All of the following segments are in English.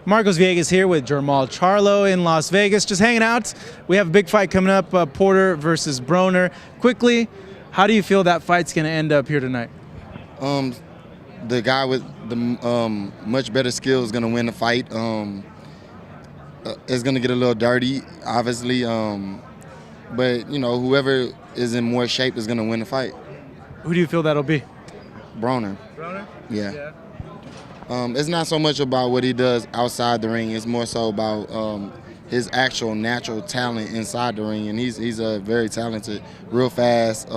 Marcos Viegas here with Jermall Charlo in Las Vegas, just hanging out. We have a big fight coming up, Porter versus Broner. Quickly, how do you feel that fight's going to end up here tonight? The guy with the much better skill is going to win the fight. It's going to get a little dirty, obviously, but you know, whoever is in more shape is going to win the fight. Who do you feel that'll be? Broner. Broner? Yeah. It's not so much about what he does outside the ring. It's more so about his actual natural talent inside the ring, and he's a very talented, real fast.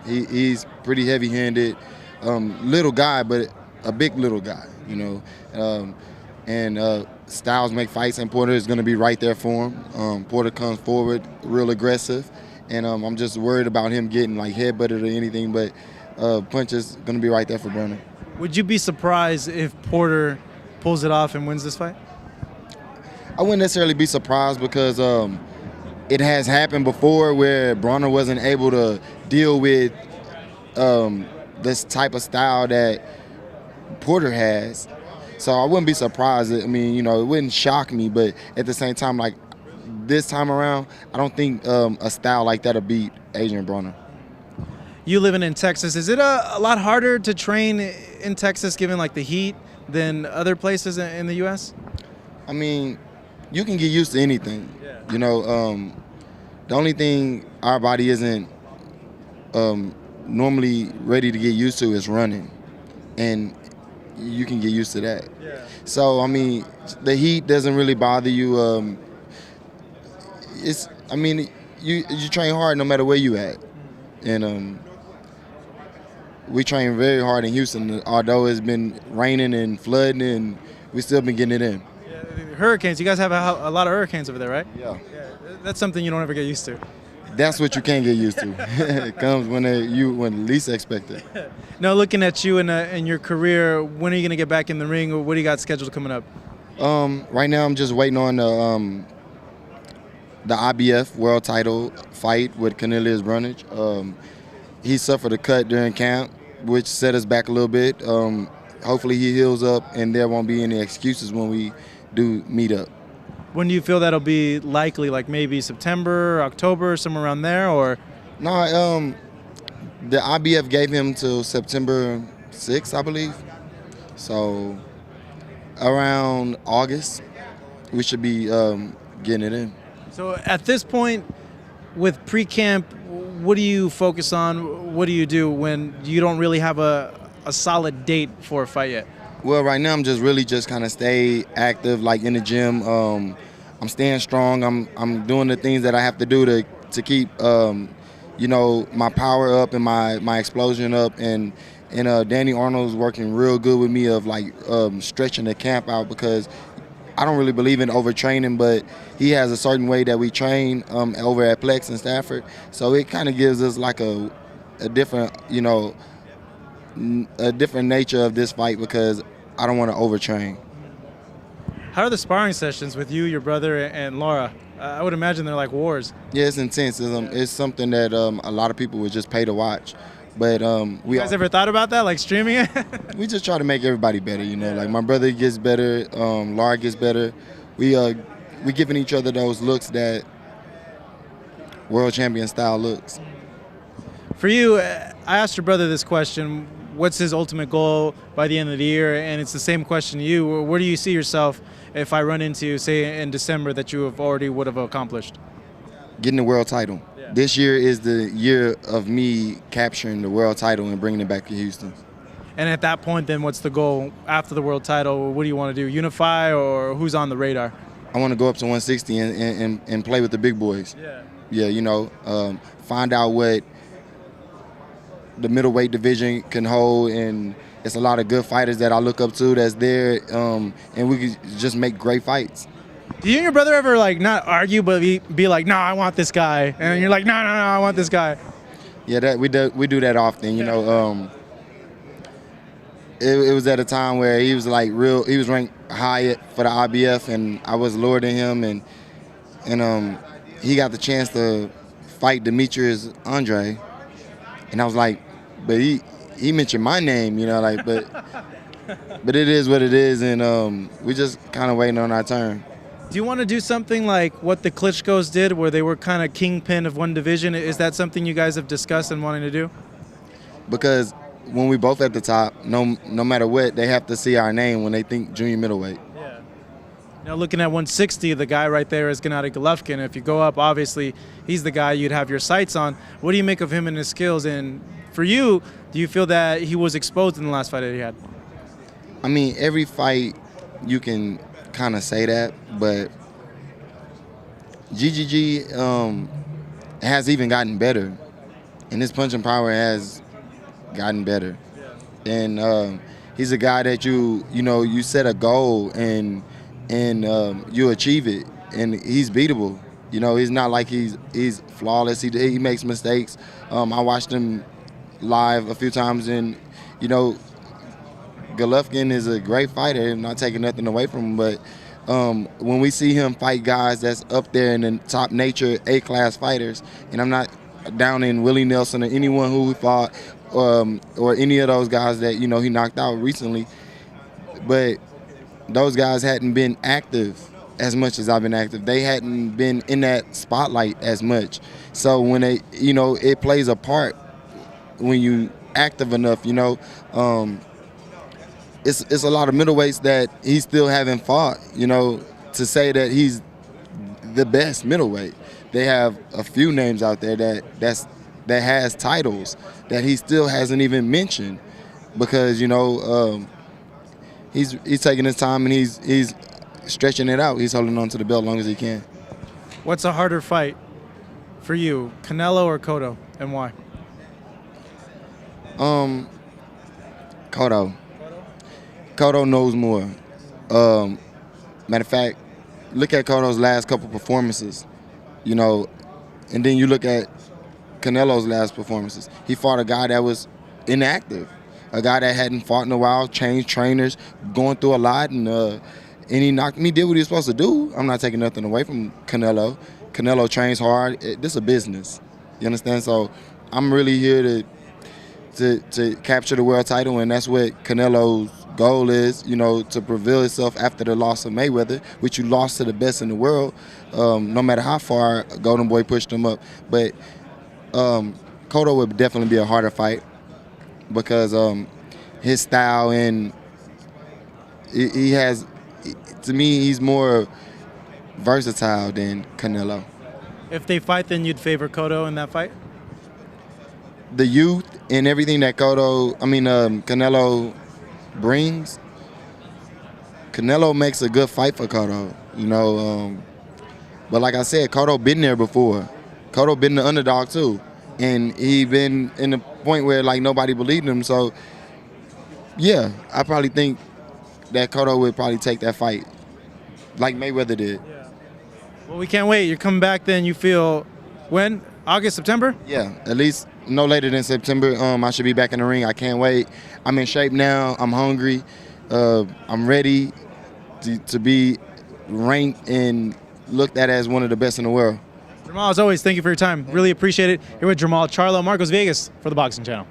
He's pretty heavy-handed, little guy, but a big little guy, you know. And styles make fights, and Porter is going to be right there for him. Porter comes forward real aggressive, and I'm just worried about him getting like headbutted or anything, but punch is going to be right there for Broner. Would you be surprised if Porter pulls it off and wins this fight? I wouldn't necessarily be surprised because it has happened before where Broner wasn't able to deal with this type of style that Porter has. So I wouldn't be surprised. I mean, you know, it wouldn't shock me, but at the same time, like this time around, I don't think a style like that will beat Adrien Broner. You living in Texas, is it a lot harder to train in Texas given like the heat than other places in the U.S.? I mean, you can get used to anything. Yeah. You know, the only thing our body isn't normally ready to get used to is running, and you can get used to that. Yeah. So I mean, the heat doesn't really bother you. I mean, you train hard no matter where you at, and we train very hard in Houston. Although it's been raining and flooding, and we still been getting it in. Yeah, hurricanes. You guys have a lot of hurricanes over there, right? Yeah. That's something you don't ever get used to. That's what you can't get used to. It comes when least expected. Now, looking at you in your career, when are you going to get back in the ring? What do you got scheduled coming up? Right now, I'm just waiting on the IBF world title fight with Canelo Broner. He suffered a cut during camp, which set us back a little bit. Hopefully, he heals up, and there won't be any excuses when we do meet up. When do you feel that'll be likely? Like maybe September, October, somewhere around there, or? No, the IBF gave him till September 6th, I believe. So around August, we should be getting it in. So at this point, with pre-camp, what do you focus on? What do you do when you don't really have a solid date for a fight yet? Well, right now I'm just kind of stay active, like in the gym. I'm staying strong. I'm doing the things that I have to do to keep, you know, my power up and my explosion up. And Danny Arnold's working real good with me of like stretching the camp out, because I don't really believe in overtraining, but he has a certain way that we train over at Plex in Stafford. So it kind of gives us like a different, you know, a different nature of this fight, because I don't want to overtrain. How are the sparring sessions with you, your brother, and Laura? I would imagine they're like wars. Yeah, it's intense. It's something that a lot of people would just pay to watch. But you guys ever thought about that, like streaming it? We just try to make everybody better, you know. Like my brother gets better, Laura gets better. We giving each other those looks that world champion style looks. For you, I asked your brother this question. What's his ultimate goal by the end of the year? And it's the same question to you. Where do you see yourself if I run into, say, in December, that you would have accomplished? Getting the world title. Yeah. This year is the year of me capturing the world title and bringing it back to Houston. And at that point, then, what's the goal after the world title? What do you want to do? Unify, or who's on the radar? I want to go up to 160 and play with the big boys. Yeah. Yeah, you know, find out what the middleweight division can hold, and it's a lot of good fighters that I look up to that's there, and we could just make great fights. Do you and your brother ever like not argue, but be like, "No, I want this guy," and you're like, "No, I want this guy"? Yeah, we do that often. You know, it was at a time where he was like he was ranked high for the IBF, and I was lower than him, and he got the chance to fight Demetrius Andre, and I was like, but he mentioned my name, you know, like, but But it is what it is, and we just kind of waiting on our turn. Do you want to do something like what the Klitschko's did, where they were kind of kingpin of one division? Is that something you guys have discussed and wanting to do? Because when we both at the top, no matter what, they have to see our name when they think junior middleweight. Yeah. Now, looking at 160, the guy right there is Gennady Golovkin. If you go up, obviously, he's the guy you'd have your sights on. What do you make of him and his skills? And for you, do you feel that he was exposed in the last fight that he had? I mean, every fight you can kind of say that, but GGG has even gotten better, and his punching power has gotten better. Yeah. And he's a guy that you set a goal and you achieve it, and he's beatable. He's not like he's flawless. He makes mistakes. I watched him live a few times, and Golovkin is a great fighter. I'm not taking nothing away from him, but when we see him fight guys that's up there in the top nature A-class fighters, and I'm not down in Willie Nelson or anyone who we fought or any of those guys that he knocked out recently, but those guys hadn't been active as much as I've been active. They hadn't been in that spotlight as much. So when they, it plays a part when you active enough. It's a lot of middleweights that he still haven't fought, to say that he's the best middleweight. They have a few names out there that has titles that he still hasn't even mentioned, because he's taking his time and he's stretching it out. He's holding on to the belt as long as he can. What's a harder fight for you, Canelo or Cotto, and why? Cotto. Cotto knows more. Matter of fact, look at Cotto's last couple performances, and then you look at Canelo's last performances. He fought a guy that was inactive, a guy that hadn't fought in a while, changed trainers, going through a lot, and he knocked him. He did what he was supposed to do. I'm not taking nothing away from Canelo. Canelo trains hard. This is a business. You understand? So I'm really here to capture the world title, and that's what Canelo's goal is, to prevail itself after the loss of Mayweather, which you lost to the best in the world, no matter how far Golden Boy pushed him up. But Cotto would definitely be a harder fight, because his style, and he has, to me, he's more versatile than Canelo. If they fight, then you'd favor Cotto in that fight? The youth and everything that Canelo brings, Canelo makes a good fight for Cotto, but like I said, Cotto been there before. Cotto been the underdog too, and he been in the point where nobody believed him. So yeah, I probably think that Cotto would probably take that fight like Mayweather did. Yeah. Well, we can't wait. You're coming back then, you feel, when? August, September? Yeah, at least no later than September. I should be back in the ring. I can't wait. I'm in shape now. I'm hungry. I'm ready to be ranked and looked at as one of the best in the world. Jermall, as always, thank you for your time. Really appreciate it. Here with Jermall Charlo, Marcos Vegas for the Boxing Channel.